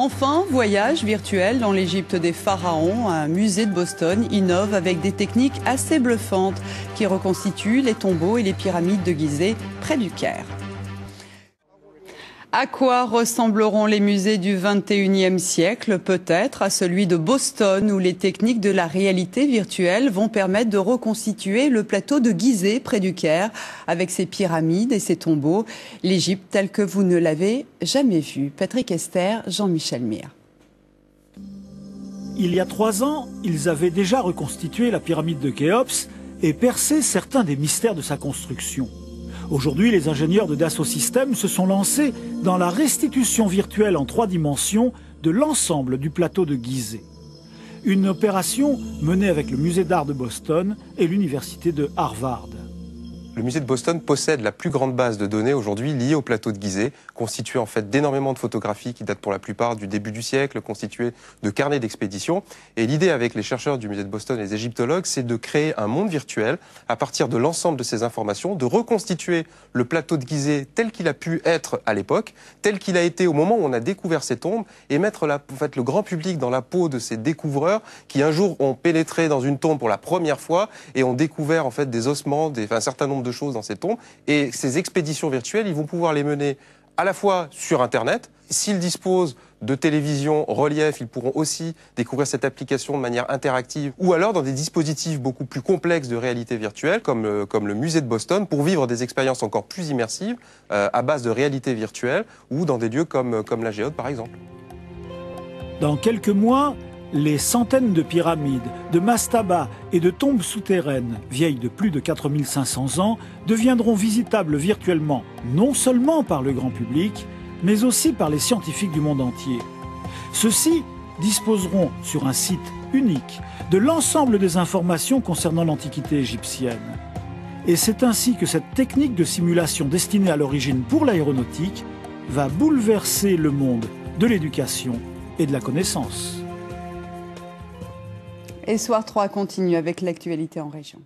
Enfin, voyage virtuel dans l'Égypte des pharaons. Un musée de Boston innove avec des techniques assez bluffantes qui reconstituent les tombeaux et les pyramides de Gizeh près du Caire. À quoi ressembleront les musées du XXIe siècle? Peut-être à celui de Boston, où les techniques de la réalité virtuelle vont permettre de reconstituer le plateau de Gizeh près du Caire, avec ses pyramides et ses tombeaux. L'Égypte telle que vous ne l'avez jamais vue. Patrick Esther, Jean-Michel Mir. Il y a 3 ans, ils avaient déjà reconstitué la pyramide de Khéops et percé certains des mystères de sa construction. Aujourd'hui, les ingénieurs de Dassault Systèmes se sont lancés dans la restitution virtuelle en 3 dimensions de l'ensemble du plateau de Gizeh. Une opération menée avec le musée d'art de Boston et l'université de Harvard. Le musée de Boston possède la plus grande base de données aujourd'hui liée au plateau de Gizeh, constituée en fait d'énormément de photographies qui datent pour la plupart du début du siècle, constituées de carnets d'expédition. Et l'idée avec les chercheurs du musée de Boston et les égyptologues, c'est de créer un monde virtuel à partir de l'ensemble de ces informations, de reconstituer le plateau de Gizeh tel qu'il a pu être à l'époque, tel qu'il a été au moment où on a découvert ces tombes, et mettre le grand public dans la peau de ces découvreurs qui un jour ont pénétré dans une tombe pour la première fois et ont découvert en fait des ossements, un certain nombre de choses dans ces tombes. Et ces expéditions virtuelles, ils vont pouvoir les mener à la fois sur Internet. S'ils disposent de télévision relief, ils pourront aussi découvrir cette application de manière interactive, ou alors dans des dispositifs beaucoup plus complexes de réalité virtuelle, comme le musée de Boston, pour vivre des expériences encore plus immersives à base de réalité virtuelle, ou dans des lieux comme la Géode par exemple. Dans quelques mois, les centaines de pyramides, de mastabas et de tombes souterraines, vieilles de plus de 4500 ans, deviendront visitables virtuellement, non seulement par le grand public, mais aussi par les scientifiques du monde entier. Ceux-ci disposeront sur un site unique de l'ensemble des informations concernant l'Antiquité égyptienne. Et c'est ainsi que cette technique de simulation destinée à l'origine pour l'aéronautique va bouleverser le monde de l'éducation et de la connaissance. Et Soir 3 continue avec l'actualité en région.